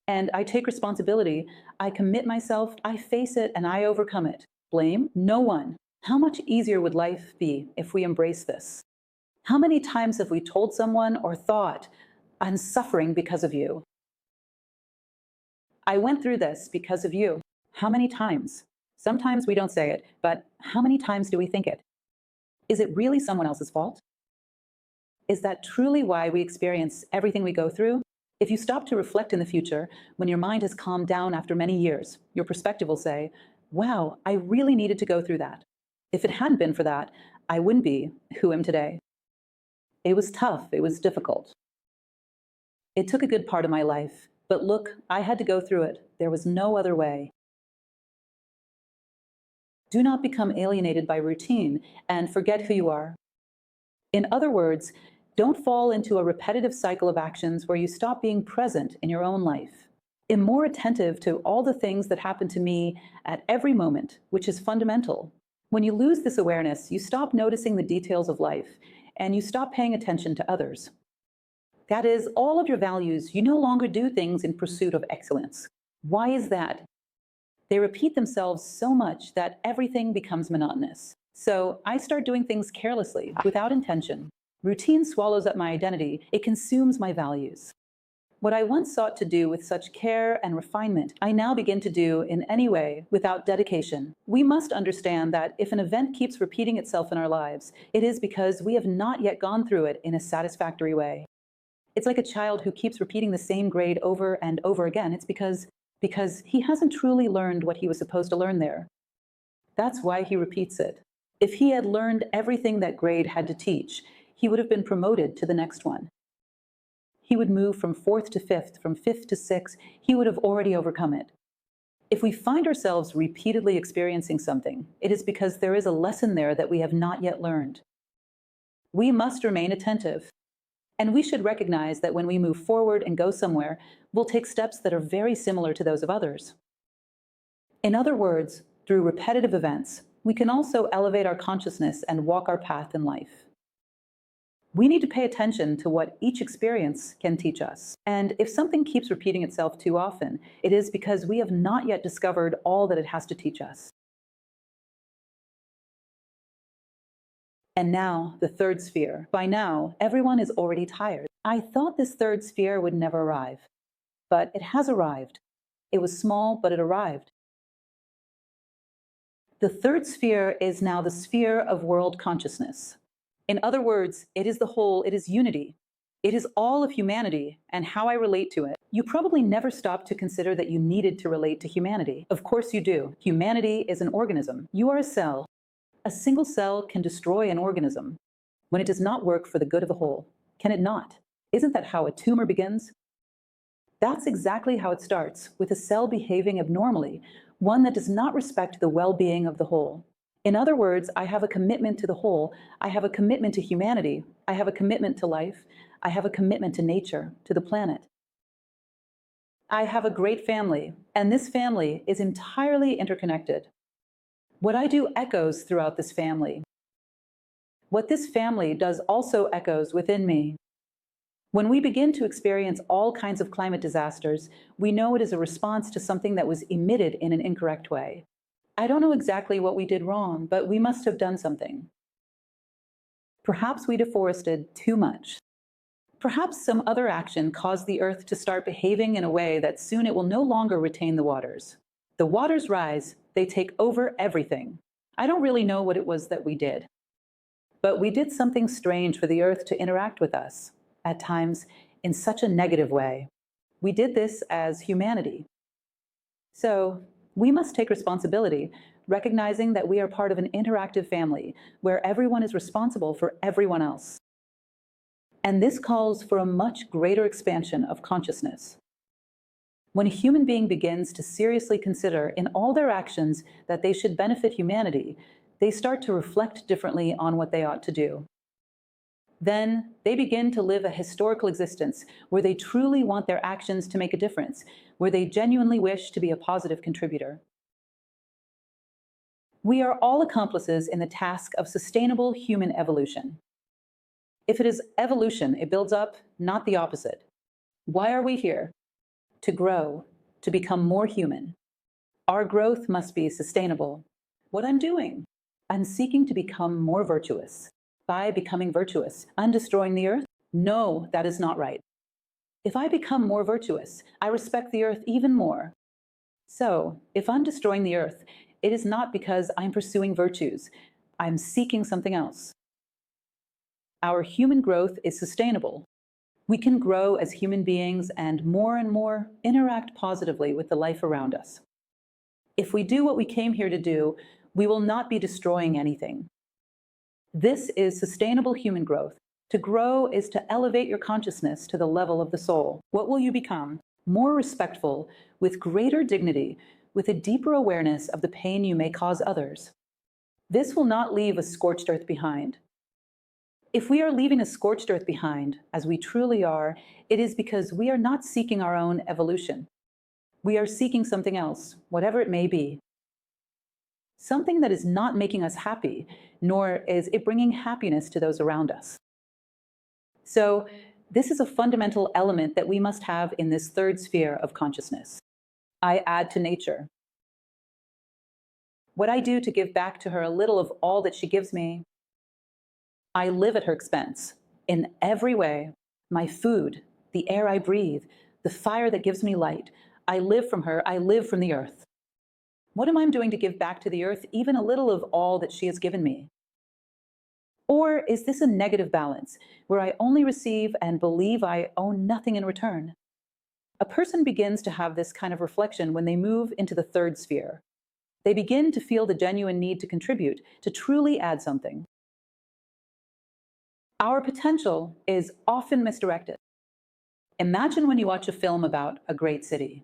And I take responsibility, I commit myself, I face it, and I overcome it. Blame? No one. How much easier would life be if we embrace this? How many times have we told someone or thought, "I'm suffering because of you"? I went through this because of you. How many times? Sometimes we don't say it, but how many times do we think it? Is it really someone else's fault? Is that truly why we experience everything we go through? If you stop to reflect in the future, when your mind has calmed down after many years, your perspective will say, "Wow, I really needed to go through that. If it hadn't been for that, I wouldn't be who I am today." It was tough, it was difficult. It took a good part of my life, but look, I had to go through it. There was no other way. Do not become alienated by routine and forget who you are. In other words, don't fall into a repetitive cycle of actions where you stop being present in your own life. I'm more attentive to all the things that happen to me at every moment, which is fundamental. When you lose this awareness, you stop noticing the details of life, and you stop paying attention to others. That is, all of your values, you no longer do things in pursuit of excellence. Why is that? They repeat themselves so much that everything becomes monotonous. So I start doing things carelessly, without intention. Routine swallows up my identity. It consumes my values. What I once sought to do with such care and refinement, I now begin to do in any way without dedication. We must understand that if an event keeps repeating itself in our lives, it is because we have not yet gone through it in a satisfactory way. It's like a child who keeps repeating the same grade over and over again. It's because he hasn't truly learned what he was supposed to learn there. That's why he repeats it. If he had learned everything that grade had to teach, he would have been promoted to the next one. He would move from fourth to fifth, from fifth to sixth. He would have already overcome it. If we find ourselves repeatedly experiencing something, it is because there is a lesson there that we have not yet learned. We must remain attentive. And we should recognize that when we move forward and go somewhere, we'll take steps that are very similar to those of others. In other words, through repetitive events, we can also elevate our consciousness and walk our path in life. We need to pay attention to what each experience can teach us. And if something keeps repeating itself too often, it is because we have not yet discovered all that it has to teach us. And now, the third sphere. By now, everyone is already tired. I thought this third sphere would never arrive. But it has arrived. It was small, but it arrived. The third sphere is now the sphere of world consciousness. In other words, it is the whole, it is unity. It is all of humanity and how I relate to it. You probably never stopped to consider that you needed to relate to humanity. Of course you do. Humanity is an organism. You are a cell. A single cell can destroy an organism when it does not work for the good of the whole. Can it not? Isn't that how a tumor begins? That's exactly how it starts, with a cell behaving abnormally, one that does not respect the well-being of the whole. In other words, I have a commitment to the whole, I have a commitment to humanity, I have a commitment to life, I have a commitment to nature, to the planet. I have a great family, and this family is entirely interconnected. What I do echoes throughout this family. What this family does also echoes within me. When we begin to experience all kinds of climate disasters, we know it is a response to something that was emitted in an incorrect way. I don't know exactly what we did wrong, but we must have done something. Perhaps we deforested too much. Perhaps some other action caused the earth to start behaving in a way that soon it will no longer retain the waters. The waters rise, they take over everything. I don't really know what it was that we did. But we did something strange for the earth to interact with us, at times in such a negative way. We did this as humanity. So we must take responsibility, recognizing that we are part of an interactive family where everyone is responsible for everyone else. And this calls for a much greater expansion of consciousness. When a human being begins to seriously consider in all their actions that they should benefit humanity, they start to reflect differently on what they ought to do. Then they begin to live a historical existence where they truly want their actions to make a difference, where they genuinely wish to be a positive contributor. We are all accomplices in the task of sustainable human evolution. If it is evolution, it builds up, not the opposite. Why are we here? To grow, to become more human. Our growth must be sustainable. What I'm doing? I'm seeking to become more virtuous. By becoming virtuous, I'm destroying the earth? No, that is not right. If I become more virtuous, I respect the earth even more. So, if I'm destroying the earth, it is not because I'm pursuing virtues. I'm seeking something else. Our human growth is sustainable. We can grow as human beings and more interact positively with the life around us. If we do what we came here to do, we will not be destroying anything. This is sustainable human growth. To grow is to elevate your consciousness to the level of the soul. What will you become? More respectful, with greater dignity, with a deeper awareness of the pain you may cause others. This will not leave a scorched earth behind. If we are leaving a scorched earth behind, as we truly are, it is because we are not seeking our own evolution. We are seeking something else, whatever it may be. Something that is not making us happy, nor is it bringing happiness to those around us. So, this is a fundamental element that we must have in this third sphere of consciousness. I add to nature. What I do to give back to her a little of all that she gives me, I live at her expense, in every way. My food, the air I breathe, the fire that gives me light. I live from her, I live from the earth. What am I doing to give back to the earth even a little of all that she has given me? Or is this a negative balance, where I only receive and believe I own nothing in return? A person begins to have this kind of reflection when they move into the third sphere. They begin to feel the genuine need to contribute, to truly add something. Our potential is often misdirected. Imagine when you watch a film about a great city.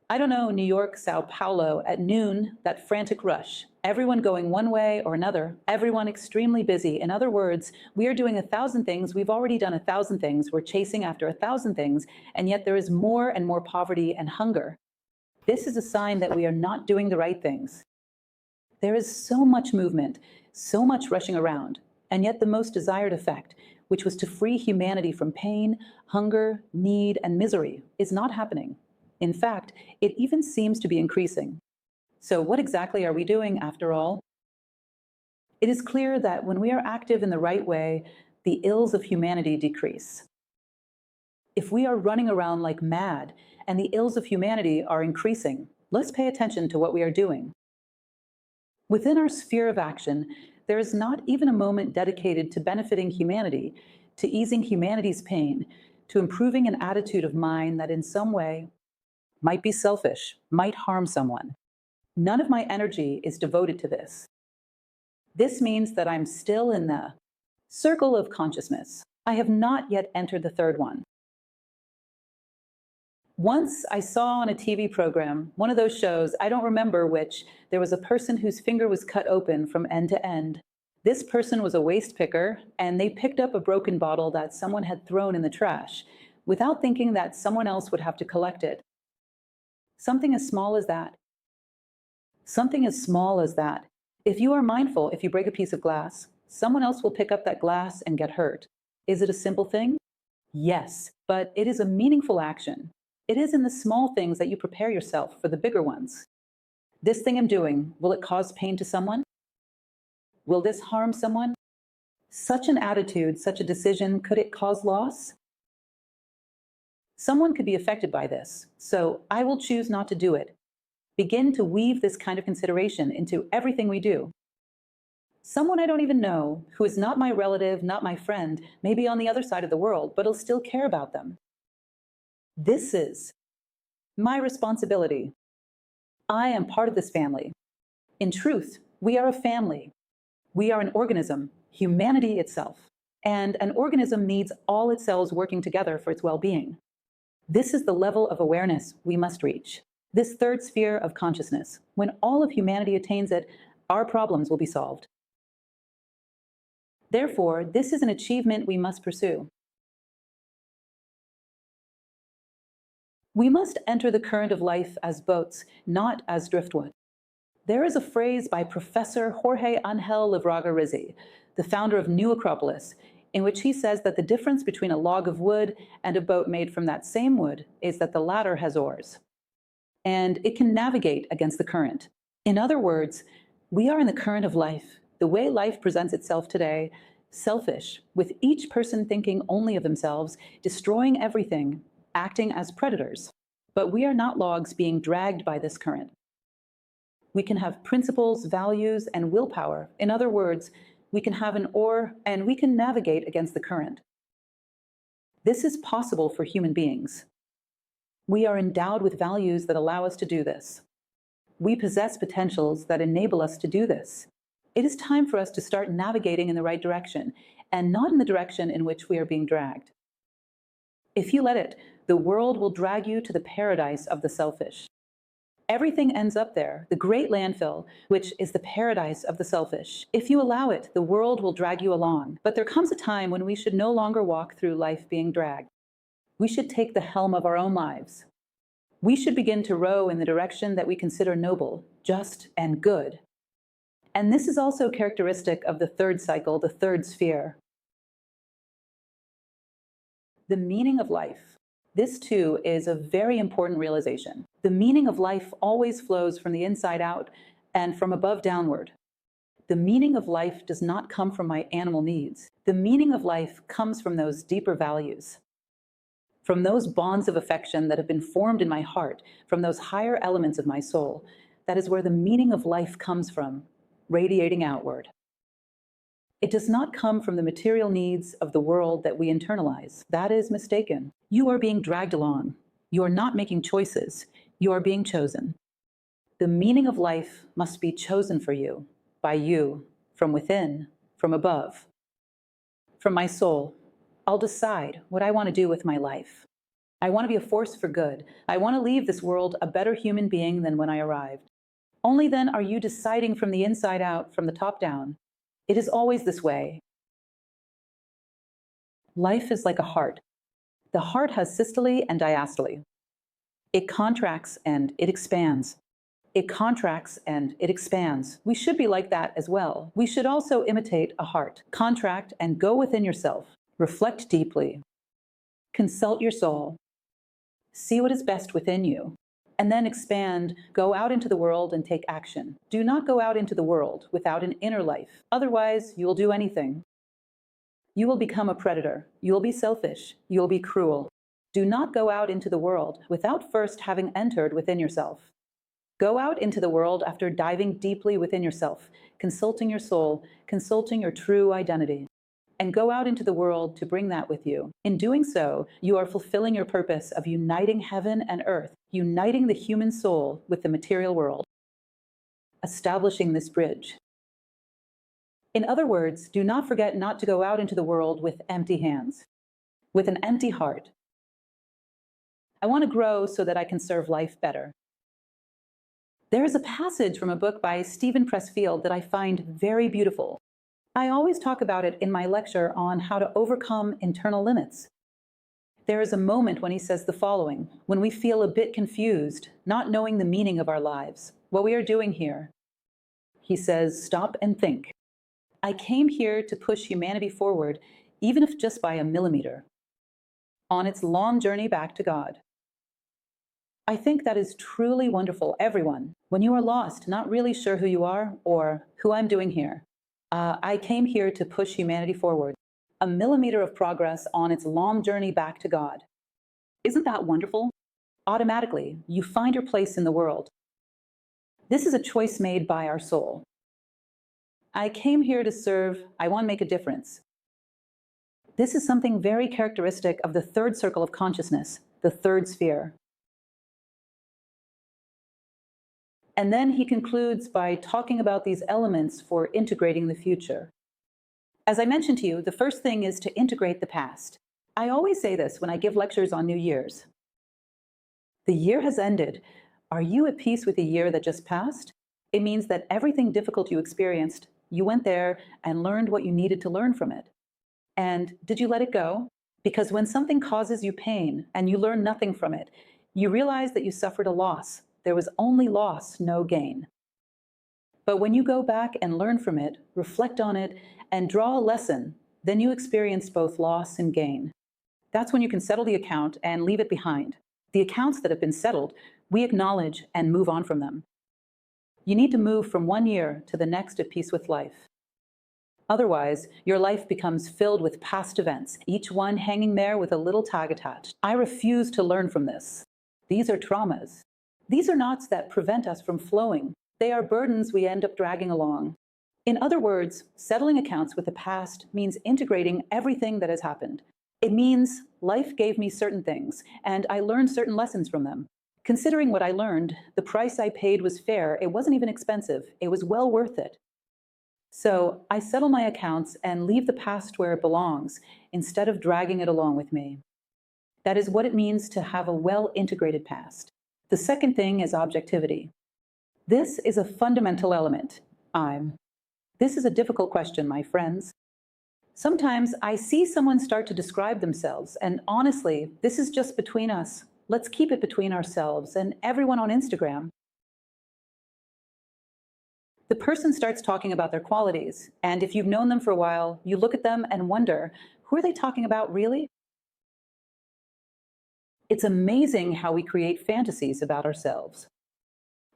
I don't know, New York, Sao Paulo, at noon, that frantic rush. Everyone going one way or another, everyone extremely busy. In other words, we are doing 1,000 things, we've already done 1,000 things, we're chasing after 1,000 things, and yet there is more and more poverty and hunger. This is a sign that we are not doing the right things. There is so much movement, so much rushing around, and yet the most desired effect, which was to free humanity from pain, hunger, need, and misery, is not happening. In fact, it even seems to be increasing. So what exactly are we doing after all? It is clear that when we are active in the right way, the ills of humanity decrease. If we are running around like mad and the ills of humanity are increasing, let's pay attention to what we are doing. Within our sphere of action, there is not even a moment dedicated to benefiting humanity, to easing humanity's pain, to improving an attitude of mind that in some way might be selfish, might harm someone. None of my energy is devoted to this. This means that I'm still in the circle of consciousness. I have not yet entered the third one. Once I saw on a TV program, one of those shows, I don't remember which, there was a person whose finger was cut open from end to end. This person was a waste picker, and they picked up a broken bottle that someone had thrown in the trash without thinking that someone else would have to collect it. Something as small as that. Something as small as that. If you are mindful, if you break a piece of glass, someone else will pick up that glass and get hurt. Is it a simple thing? Yes, but it is a meaningful action. It is in the small things that you prepare yourself for the bigger ones. This thing I'm doing, will it cause pain to someone? Will this harm someone? Such an attitude, such a decision, could it cause loss? Someone could be affected by this, so I will choose not to do it. Begin to weave this kind of consideration into everything we do. Someone I don't even know, who is not my relative, not my friend, may be on the other side of the world, but I'll still care about them. This is my responsibility. I am part of this family. In truth, we are a family. We are an organism, humanity itself. And an organism needs all its cells working together for its well-being. This is the level of awareness we must reach. This third sphere of consciousness. When all of humanity attains it, our problems will be solved. Therefore, this is an achievement we must pursue. We must enter the current of life as boats, not as driftwood. There is a phrase by Professor Jorge Angel Livraga Rizzi, the founder of New Acropolis, in which he says that the difference between a log of wood and a boat made from that same wood is that the latter has oars, and it can navigate against the current. In other words, we are in the current of life, the way life presents itself today, selfish, with each person thinking only of themselves, destroying everything, acting as predators. But we are not logs being dragged by this current. We can have principles, values, and willpower. In other words, we can have an oar and we can navigate against the current. This is possible for human beings. We are endowed with values that allow us to do this. We possess potentials that enable us to do this. It is time for us to start navigating in the right direction and not in the direction in which we are being dragged. If you let it, the world will drag you to the paradise of the selfish. Everything ends up there, the great landfill, which is the paradise of the selfish. If you allow it, the world will drag you along. But there comes a time when we should no longer walk through life being dragged. We should take the helm of our own lives. We should begin to row in the direction that we consider noble, just, and good. And this is also characteristic of the third cycle, the third sphere. The meaning of life. This, too, is a very important realization. The meaning of life always flows from the inside out and from above downward. The meaning of life does not come from my animal needs. The meaning of life comes from those deeper values, from those bonds of affection that have been formed in my heart, from those higher elements of my soul. That is where the meaning of life comes from, radiating outward. It does not come from the material needs of the world that we internalize. That is mistaken. You are being dragged along. You are not making choices. You are being chosen. The meaning of life must be chosen for you, by you, from within, from above. From my soul, I'll decide what I want to do with my life. I want to be a force for good. I want to leave this world a better human being than when I arrived. Only then are you deciding from the inside out, from the top down. It is always this way. Life is like a heart. The heart has systole and diastole. It contracts and it expands. It contracts and it expands. We should be like that as well. We should also imitate a heart. Contract and go within yourself. Reflect deeply. Consult your soul. See what is best within you. And then expand, go out into the world and take action. Do not go out into the world without an inner life. Otherwise, you will do anything. You will become a predator. You will be selfish. You will be cruel. Do not go out into the world without first having entered within yourself. Go out into the world after diving deeply within yourself, consulting your soul, consulting your true identity. And go out into the world to bring that with you. In doing so, you are fulfilling your purpose of uniting heaven and earth, uniting the human soul with the material world, establishing this bridge. In other words, do not forget not to go out into the world with empty hands, with an empty heart. I want to grow so that I can serve life better. There is a passage from a book by Stephen Pressfield that I find very beautiful. I always talk about it in my lecture on how to overcome internal limits. There is a moment when he says the following: when we feel a bit confused, not knowing the meaning of our lives, what we are doing here. He says, stop and think. I came here to push humanity forward, even if just by a millimeter, on its long journey back to God. I think that is truly wonderful, everyone. When you are lost, not really sure who you are or who I'm doing here, I came here to push humanity forward. A millimeter of progress on its long journey back to God. Isn't that wonderful? Automatically, you find your place in the world. This is a choice made by our soul. I came here to serve. I want to make a difference. This is something very characteristic of the third circle of consciousness, the third sphere. And then he concludes by talking about these elements for integrating the future. As I mentioned to you, the first thing is to integrate the past. I always say this when I give lectures on New Year's. The year has ended. Are you at peace with the year that just passed? It means that everything difficult you experienced, you went there and learned what you needed to learn from it. And did you let it go? Because when something causes you pain and you learn nothing from it, you realize that you suffered a loss. There was only loss, no gain. But when you go back and learn from it, reflect on it, and draw a lesson, then you experienced both loss and gain. That's when you can settle the account and leave it behind. The accounts that have been settled, we acknowledge and move on from them. You need to move from one year to the next at peace with life. Otherwise, your life becomes filled with past events, each one hanging there with a little tag attached. I refuse to learn from this. These are traumas. These are knots that prevent us from flowing. They are burdens we end up dragging along. In other words, settling accounts with the past means integrating everything that has happened. It means life gave me certain things, and I learned certain lessons from them. Considering what I learned, the price I paid was fair. It wasn't even expensive. It was well worth it. So I settle my accounts and leave the past where it belongs, instead of dragging it along with me. That is what it means to have a well-integrated past. The second thing is objectivity. This is a fundamental element. This is a difficult question, my friends. Sometimes I see someone start to describe themselves, and honestly, this is just between us. Let's keep it between ourselves and everyone on Instagram. The person starts talking about their qualities, and if you've known them for a while, you look at them and wonder, who are they talking about really? It's amazing how we create fantasies about ourselves.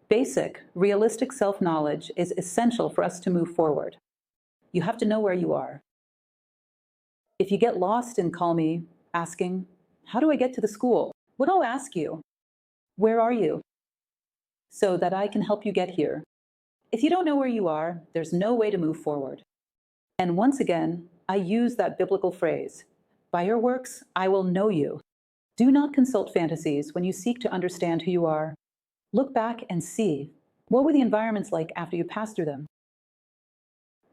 Basic, realistic self-knowledge is essential for us to move forward. You have to know where you are. If you get lost and call me asking, how do I get to the school? What I'll ask you, where are you? So that I can help you get here. If you don't know where you are, there's no way to move forward. And once again, I use that biblical phrase, by your works, I will know you. Do not consult fantasies when you seek to understand who you are. Look back and see, what were the environments like after you passed through them?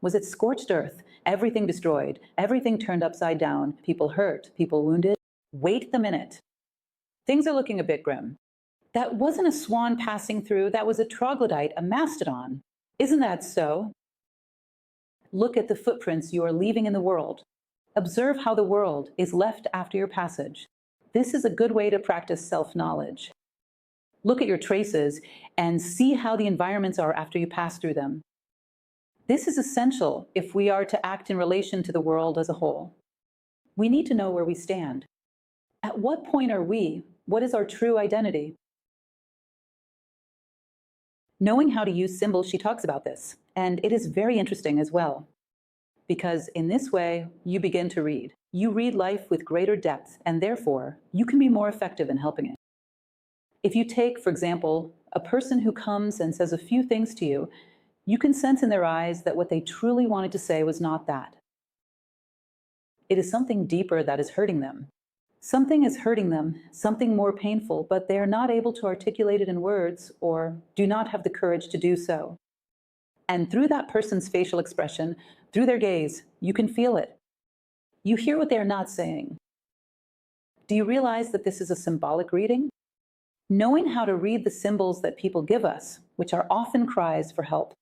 Was it scorched earth, everything destroyed, everything turned upside down, people hurt, people wounded? Wait the minute. Things are looking a bit grim. That wasn't a swan passing through, that was a troglodyte, a mastodon. Isn't that so? Look at the footprints you are leaving in the world. Observe how the world is left after your passage. This is a good way to practice self-knowledge. Look at your traces and see how the environments are after you pass through them. This is essential if we are to act in relation to the world as a whole. We need to know where we stand. At what point are we? What is our true identity? Knowing how to use symbols, she talks about this, and it is very interesting as well. Because in this way, you begin to read. You read life with greater depth, and therefore, you can be more effective in helping it. If you take, for example, a person who comes and says a few things to you, you can sense in their eyes that what they truly wanted to say was not that. It is something deeper that is hurting them. Something is hurting them, something more painful, but they are not able to articulate it in words or do not have the courage to do so. And through that person's facial expression, through their gaze, you can feel it. You hear what they are not saying. Do you realize that this is a symbolic reading? Knowing how to read the symbols that people give us, which are often cries for help.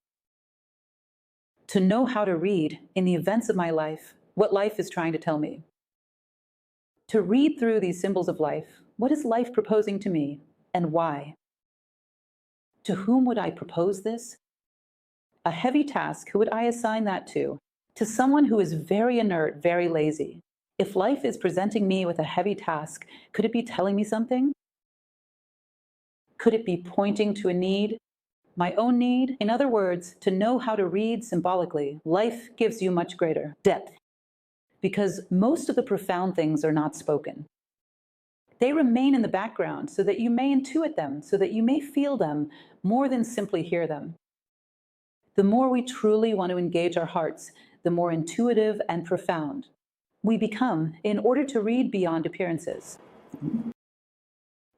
To know how to read, in the events of my life, what life is trying to tell me. To read through these symbols of life, what is life proposing to me, and why? To whom would I propose this? A heavy task, who would I assign that to? To someone who is very inert, very lazy. If life is presenting me with a heavy task, could it be telling me something? Could it be pointing to a need? My own need? In other words, to know how to read symbolically, life gives you much greater depth, because most of the profound things are not spoken. They remain in the background so that you may intuit them, so that you may feel them more than simply hear them. The more we truly want to engage our hearts, the more intuitive and profound we become in order to read beyond appearances.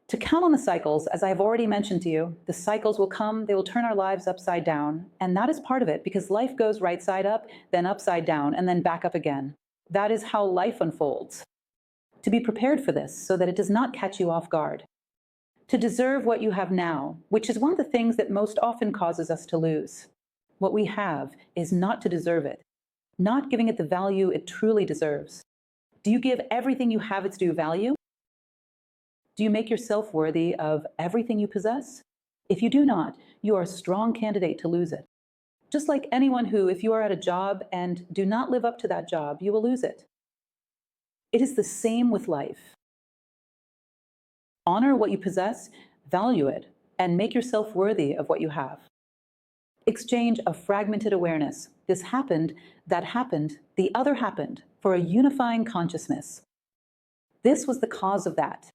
To count on the cycles, as I've already mentioned to you, the cycles will come, they will turn our lives upside down, and that is part of it, because life goes right side up, then upside down, and then back up again. That is how life unfolds. To be prepared for this, so that it does not catch you off guard. To deserve what you have now, which is one of the things that most often causes us to lose. What we have is not to deserve it, not giving it the value it truly deserves. Do you give everything you have its due value? Do you make yourself worthy of everything you possess? If you do not, you are a strong candidate to lose it. Just like anyone who, if you are at a job and do not live up to that job, you will lose it. It is the same with life. Honor what you possess, value it, and make yourself worthy of what you have. Exchange a fragmented awareness. This happened, that happened, the other happened, for a unifying consciousness. This was the cause of that.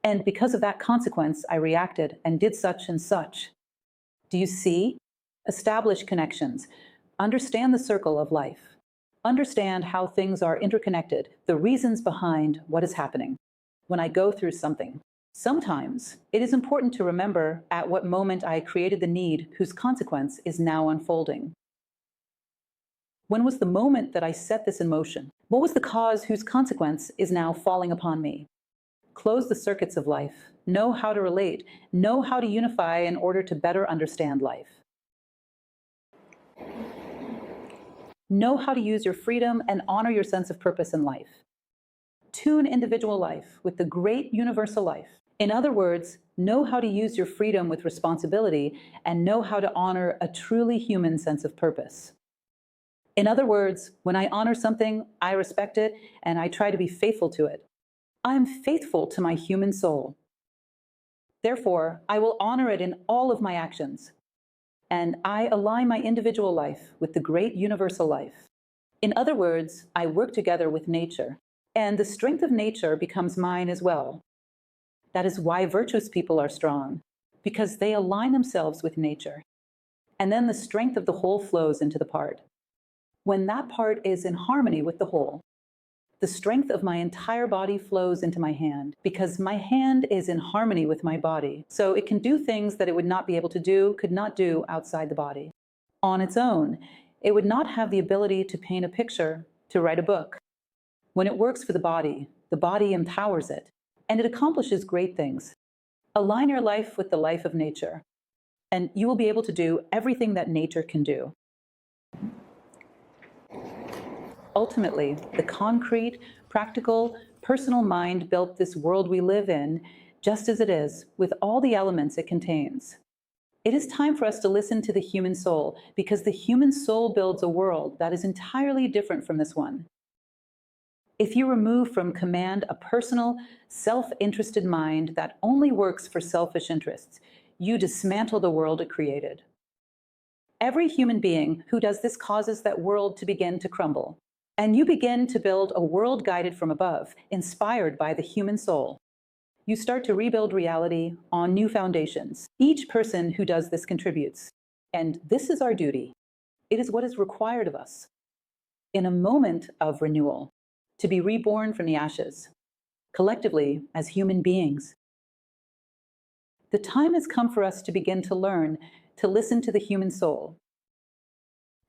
And because of that consequence, I reacted and did such and such. Do you see? Establish connections. Understand the circle of life. Understand how things are interconnected, the reasons behind what is happening. When I go through something, sometimes it is important to remember at what moment I created the need whose consequence is now unfolding. When was the moment that I set this in motion? What was the cause whose consequence is now falling upon me? Close the circuits of life. Know how to relate. Know how to unify in order to better understand life. Know how to use your freedom and honor your sense of purpose in life. Tune individual life with the great universal life. In other words, know how to use your freedom with responsibility and know how to honor a truly human sense of purpose. In other words, when I honor something, I respect it and I try to be faithful to it. I am faithful to my human soul. Therefore, I will honor it in all of my actions. And I align my individual life with the great universal life. In other words, I work together with nature, and the strength of nature becomes mine as well. That is why virtuous people are strong, because they align themselves with nature. And then the strength of the whole flows into the part. When that part is in harmony with the whole, the strength of my entire body flows into my hand, because my hand is in harmony with my body. So it can do things that it would not be able to do, could not do outside the body. On its own, it would not have the ability to paint a picture, to write a book. When it works for the body empowers it, and it accomplishes great things. Align your life with the life of nature, and you will be able to do everything that nature can do. Ultimately, the concrete, practical, personal mind built this world we live in, just as it is, with all the elements it contains. It is time for us to listen to the human soul, because the human soul builds a world that is entirely different from this one. If you remove from command a personal, self-interested mind that only works for selfish interests, you dismantle the world it created. Every human being who does this causes that world to begin to crumble. And you begin to build a world guided from above, inspired by the human soul. You start to rebuild reality on new foundations. Each person who does this contributes. And this is our duty. It is what is required of us. In a moment of renewal, to be reborn from the ashes, collectively as human beings. The time has come for us to begin to learn to listen to the human soul.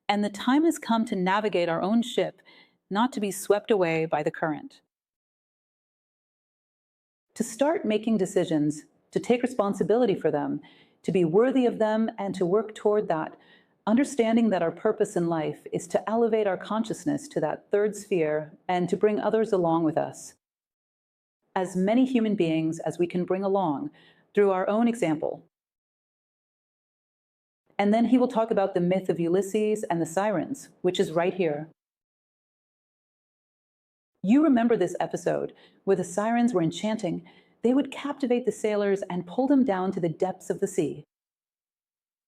And the time has come to navigate our own ship, not to be swept away by the current. to start making decisions, to take responsibility for them, to be worthy of them, and to work toward that, understanding that our purpose in life is to elevate our consciousness to that third sphere and to bring others along with us. As many human beings as we can bring along through our own example. And then he will talk about the myth of Ulysses and the sirens, which is right here. You remember this episode where the sirens were enchanting. They would captivate the sailors and pull them down to the depths of the sea.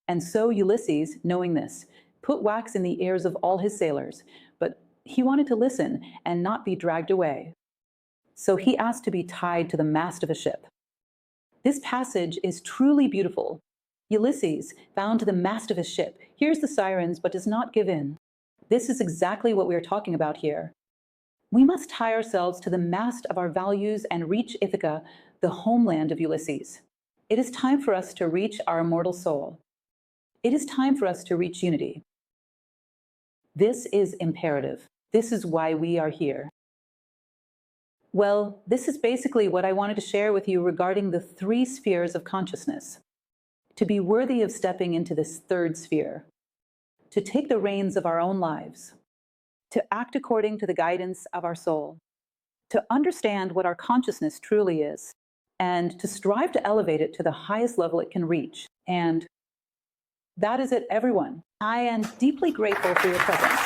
And so Ulysses, knowing this, put wax in the ears of all his sailors, but he wanted to listen and not be dragged away. So he asked to be tied to the mast of a ship. This passage is truly beautiful. Ulysses, bound to the mast of his ship, hears the sirens but does not give in. This is exactly what we are talking about here. We must tie ourselves to the mast of our values and reach Ithaca, the homeland of Ulysses. It is time for us to reach our immortal soul. It is time for us to reach unity. This is imperative. This is why we are here. Well, this is basically what I wanted to share with you regarding the 3 spheres of consciousness. To be worthy of stepping into this third sphere. To take the reins of our own lives. To act according to the guidance of our soul. To understand what our consciousness truly is. And to strive to elevate it to the highest level it can reach. And that is it, everyone. I am deeply grateful for your presence.